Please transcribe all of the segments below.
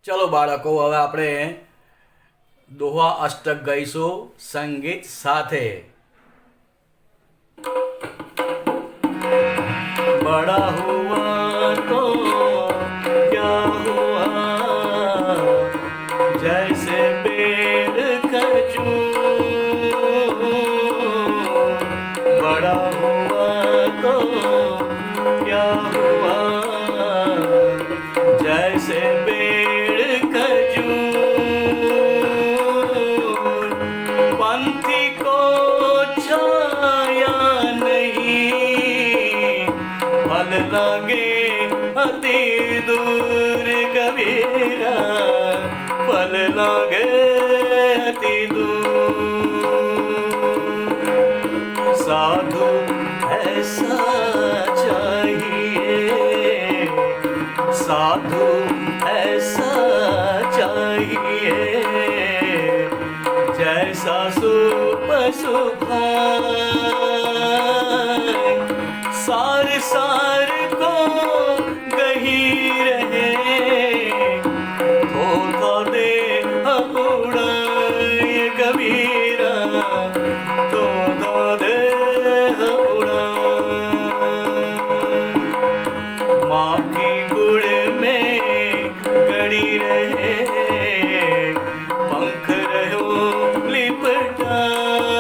ચલો બાળકો, હવે આપણે દોહા અષ્ટક ગાઈશું સંગીત સાથે। बड़ा हुआ तो क्या हुआ, जैसे पेड़ खजूर। बड़ा हुआ तो क्या हुआ, जैसे पेड़ खजूर। पंथी को छाया नहीं, फल लगे अति दूर कबीरा, फल लगे अति दूर। साधु ऐसा चाहिए, साधु ऐसा चाहिए, जैसा सुभाए। सार सार को गही रहे, धोखा दे उड़ाए कबीरा, धोखा दे उड़ाए। माँ की गुड़ में गड़ी रहे, पंख रहो लिपटाए।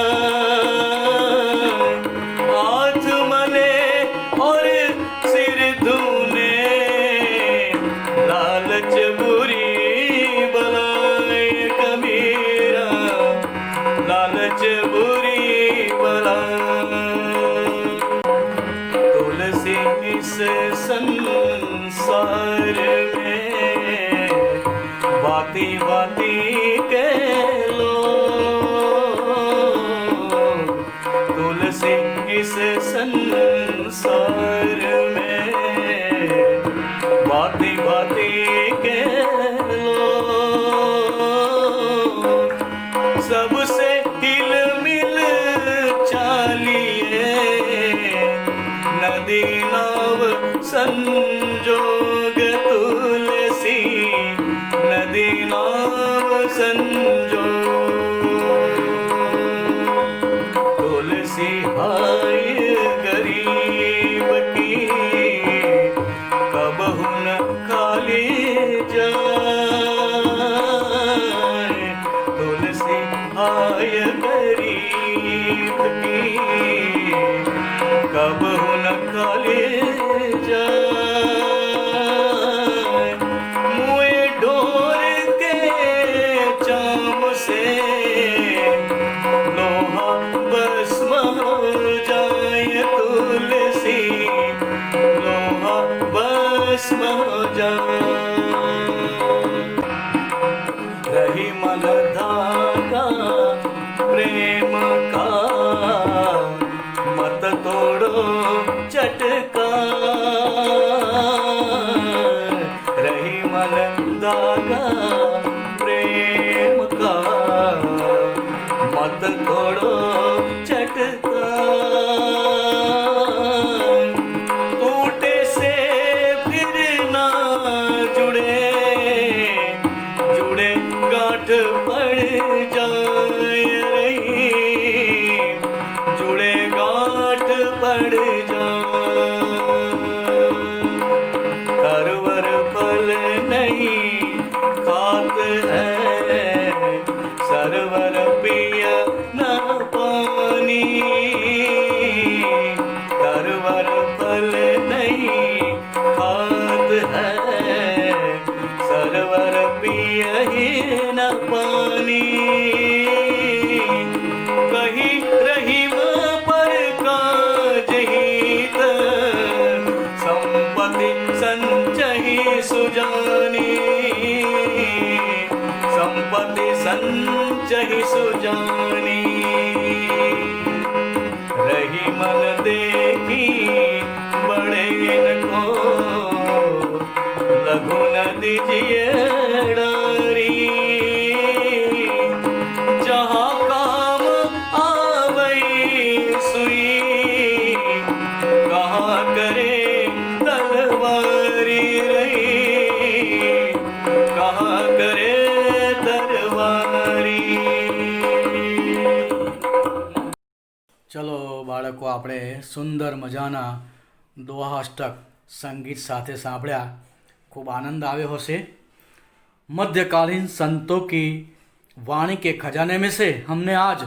हाथ मले और सिर धुने, लालच बुरी बलाए कबीरा, लालच बुरी बलाए। तुलसी इस संसार में बाती बाती के लो, तुलसी इस संसार में बाती बाती के लो। सबसे हिल मिल चालिए, नदी नाव संजोग तुलसी, नदी नाव संजोग। तुलसी हाय गरीब की, कबहु न खाली जाए। तुलसी हाय गरीब की, कबहु न खाली जाए। मुए ढोर के चाम से लोहा भस्म हो जाए, तुलसी लोहा भस्म हो जाए। रही मन धागा प्रेम का, मत तोड़ो चटकार। रही मन धागा प्रेम का, मत तोड़ो चटकार। टूटे से फिर ना जुड़े, जुड़े गांठ पड़ जाए रही, जुड़े गांठ पड़ जाए। करवर फल नहीं खात है, सरवर पिय न पानी। करवर फल नहीं खात है, सरवर पिय ही न पानी। कही रहीम पर काज हित, संपत्ति संचही सुजानी, संपत्ति संचही सुजानी। रही मन देखी बड़े को, लघु न दीजिए डारी। जहाँ काम आवई सुई, कहाँ करे तलवारी रही, कहाँ બાળકો આપણે સુંદર મજાના દોહા અષ્ટક સંગીત સાથે સાંભળ્યા, ખૂબ આનંદ આવ્યો હશે। मध्यकालीन संतों की वाणी के खजाने में से हमने आज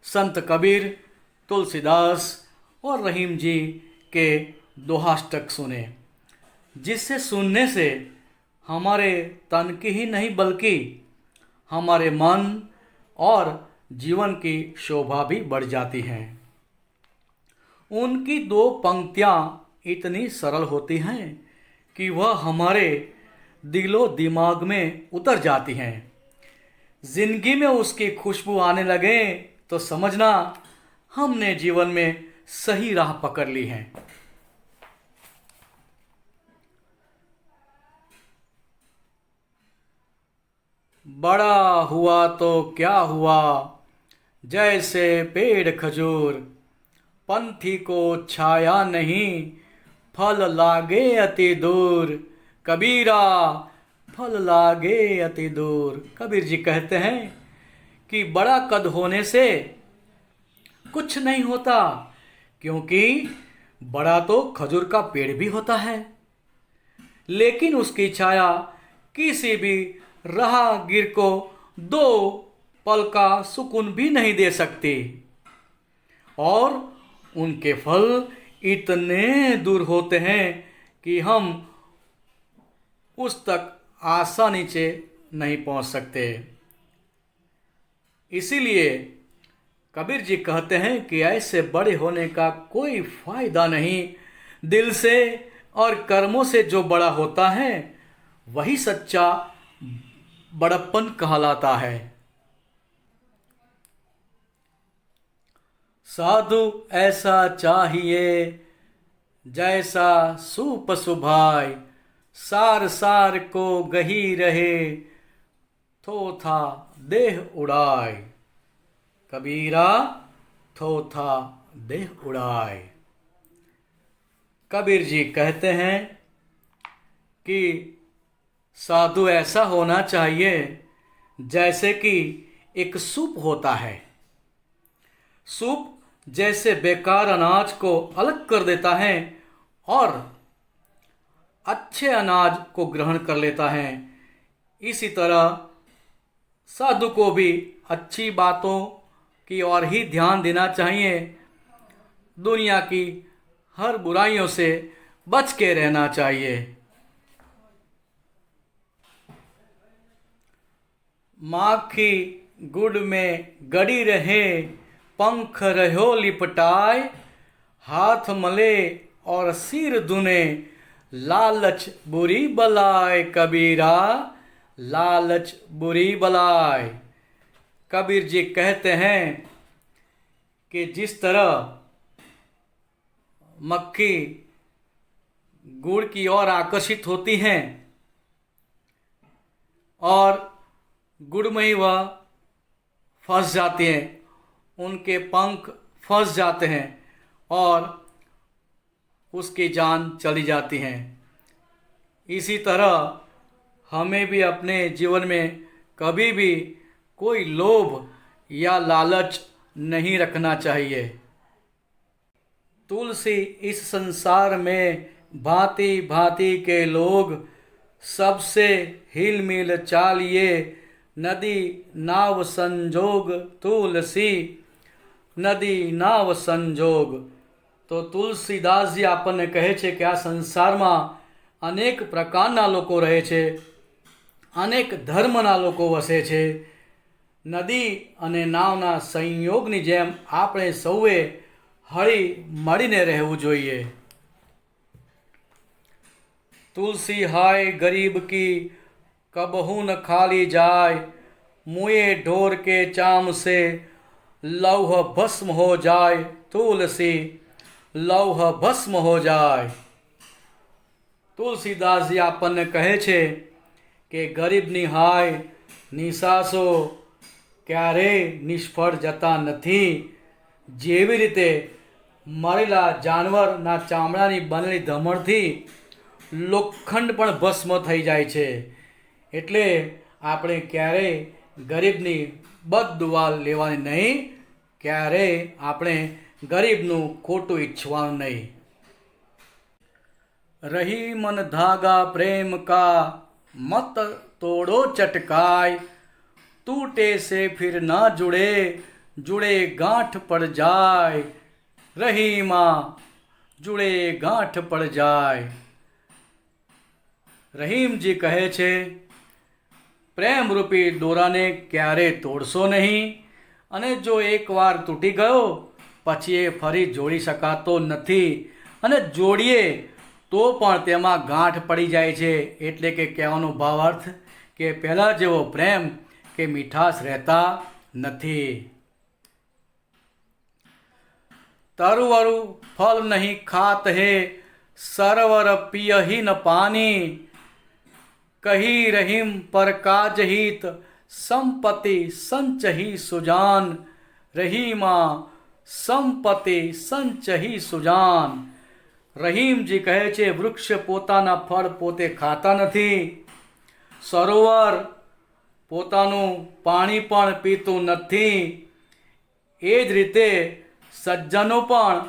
संत कबीर, तुलसीदास और रहीम जी के दोहाष्टक सुने, जिससे सुनने से हमारे तन की ही नहीं बल्कि हमारे मन और जीवन की शोभा भी बढ़ जाती है। उनकी दो पंक्तियाँ इतनी सरल होती हैं कि वह हमारे दिलो दिमाग में उतर जाती हैं। जिंदगी में उसकी खुशबू आने लगे तो समझना हमने जीवन में सही राह पकड़ ली है। बड़ा हुआ तो क्या हुआ, जैसे पेड़ खजूर, पंथी को छाया नहीं, फल लागे अति दूर। कबीरा फल लागे अति दूर। कबीर जी कहते हैं कि बड़ा कद होने से कुछ नहीं होता, क्योंकि बड़ा तो खजूर का पेड़ भी होता है, लेकिन उसकी छाया किसी भी राहगीर को 2 पल का सुकून भी नहीं दे सकती, और उनके फल इतने दूर होते हैं कि हम उस तक आसानी से नहीं पहुंच सकते। इसीलिए कबीर जी कहते हैं कि ऐसे बड़े होने का कोई फायदा नहीं। दिल से और कर्मों से जो बड़ा होता है वही सच्चा बड़प्पन कहलाता है। साधु ऐसा चाहिए जैसा सूप सुभाय, सार सार को गही रहे, थोथा देह उड़ाए। कबीरा थोथा देह उड़ाए। कबीर जी कहते हैं कि साधु ऐसा होना चाहिए जैसे कि एक सूप होता है। सूप जैसे बेकार अनाज को अलग कर देता है और अच्छे अनाज को ग्रहण कर लेता है, इसी तरह साधु को भी अच्छी बातों की ओर ही ध्यान देना चाहिए। दुनिया की हर बुराइयों से बच के रहना चाहिए। माखी गुड़ में गड़ी रहे, पंख रहो लिपटाए, हाथ मले और सिर दुने, लालच बुरी बलाय। कबीरा लालच बुरी बलाय। कबीर जी कहते हैं कि जिस तरह मक्खी गुड़ की ओर आकर्षित होती हैं और गुड़ में ही वह फंस जाती हैं, उनके पंख फंस जाते हैं और उसकी जान चली जाती है। इसी तरह हमें भी अपने जीवन में कभी भी कोई लोभ या लालच नहीं रखना चाहिए। तुलसी इस संसार में भांति भांति के लोग, सबसे हिल मिल चालिए, नदी नाव संजोग तुलसी, नदी नाव संजोग। तो तुलसीदासजी આપણને કહે છે કે આ સંસારમાં અનેક પ્રકારના લોકો રહે છે, અનેક ધર્મના લોકો વસે છે। નદી અને નાવના સંયોગની જેમ આપણે સૌએ હળી મળીને રહેવું જોઈએ। तुलसी हाय गरीब की कबहू न खाली जाय, मुए ढोर के चाम से लौह भस्म हो जाए। तुलसी लौह भस्म हो जाए। तुलसीदासजी આપણને કહે છે કે ગરીબની હાય નિસાસો ક્યારેય નિષ્ફળ જતા નથી। જેવી રીતે મરેલા જાનવરના ચામડાની બનેલી ધમણથી લોખંડ પણ ભસ્મ થઈ જાય છે, એટલે આપણે ક્યારેય ગરીબની બદદુઆ લેવાની નહીં, ક્યારેય આપણે ગરીબનું ખોટું ઈચ્છવાનું નહીં. रही मन धागा प्रेम का मत तोड़ो चटकाय, टूटे से फिर ना जुड़े जुड़े गांठ पड़ जाए, रही माँ जुड़े गांठ पड़ जाए. રહીમજી કહે છે, પ્રેમરૂપી દોરાને ક્યારે તોડશો નહીં, અને જો એકવાર તૂટી ગયો પછી એ ફરી જોડી શકાતો નથી, અને જોડીએ તો પણ તેમાં ગાંઠ પડી જાય છે. એટલે કે કહેવાનો ભાવાર્થ કે પહેલાં જેવો પ્રેમ કે મીઠાશ રહેતા નથી. તરુવરુ ફલ નહીં ખાત હે સરવર પિયહી ન પાની, કહી રહીમ પર કાજ હિત સંપત્તિ સંચહી સુજાન, રહીમાં સંપત્તિ સંચહી સુજાન. રહીમજી કહે છે, વૃક્ષ પોતાના ફળ પોતે ખાતા નથી, સરોવર પોતાનું પાણી પણ પીતું નથી, એ જ રીતે સજ્જનો પણ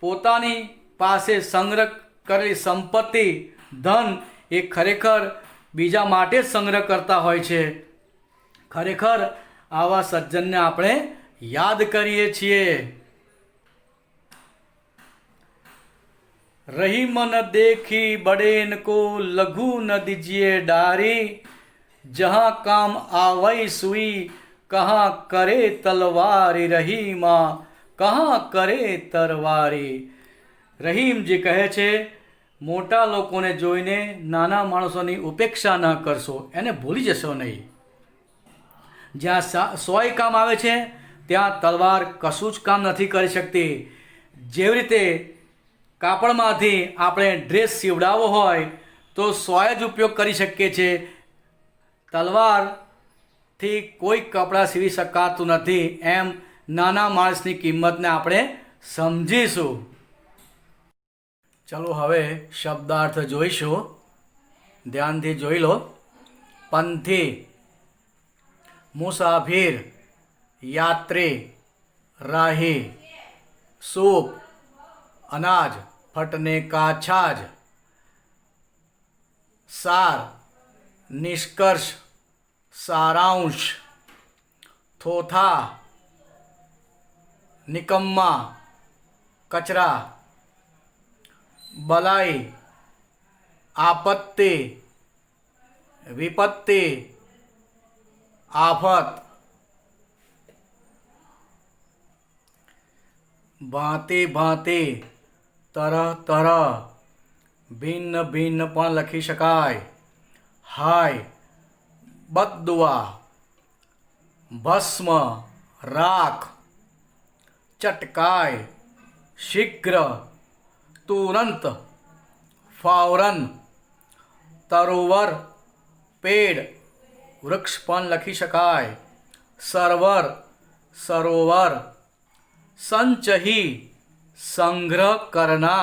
પોતાની પાસે સંગ્રહ કરેલી સંપત્તિ ધન એ ખરેખર બીજા માટે જ સંગ્રહ કરતા હોય છે. ખરેખર આવા સજ્જનને આપણે યાદ કરીએ છીએ. रही मन देखी बड़ेन को लघु न दीजिए डारी, जहाँ काम आवई सुई कहाँ करे तलवारी, रही माँ कहाँ करे તરવારી. રહીમજી કહે છે, મોટા લોકોને જોઈને નાના માણસોની ઉપેક્ષા ન કરશો, એને ભૂલી જશો નહીં. જ્યાં સોય કામ આવે છે ત્યાં તલવાર કશું જ કામ નથી કરી શકતી. જેવી રીતે કાપડમાંથી આપણે ડ્રેસ સીવડાવવો હોય તો સોય જ ઉપયોગ કરી શકીએ છીએ, તલવારથી કોઈ કપડાં સીવી શકાતું નથી. એમ નાના માણસની કિંમતને આપણે સમજીશું. ચલો હવે શબ્દાર્થ જોઈશું, ધ્યાનથી જોઈ લો. પંથી, મુસાફિર, યાત્રી, રાહી. सूप, अनाज, फटने का छाज. सार, निष्कर्ष, सारांश. थोथा, निकम्मा, कचरा. बलाई, आपत्ति, विपत्ति, आफत. भांति भांति, तरह तरह, भिन्न भिन्न पण लखी शकाय. हाय, बद्दुआ, भस्म, राख. चटकाय, शीघ्र, तुरंत, फौरन. तरोवर, पेड़, वृक्ष पण लखी शकाय. सरवर, सरोवर. संचही, संग्रह करना.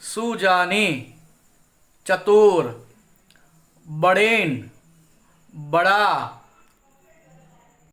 सुजानी, चतुर. बड़ेन, बड़ा.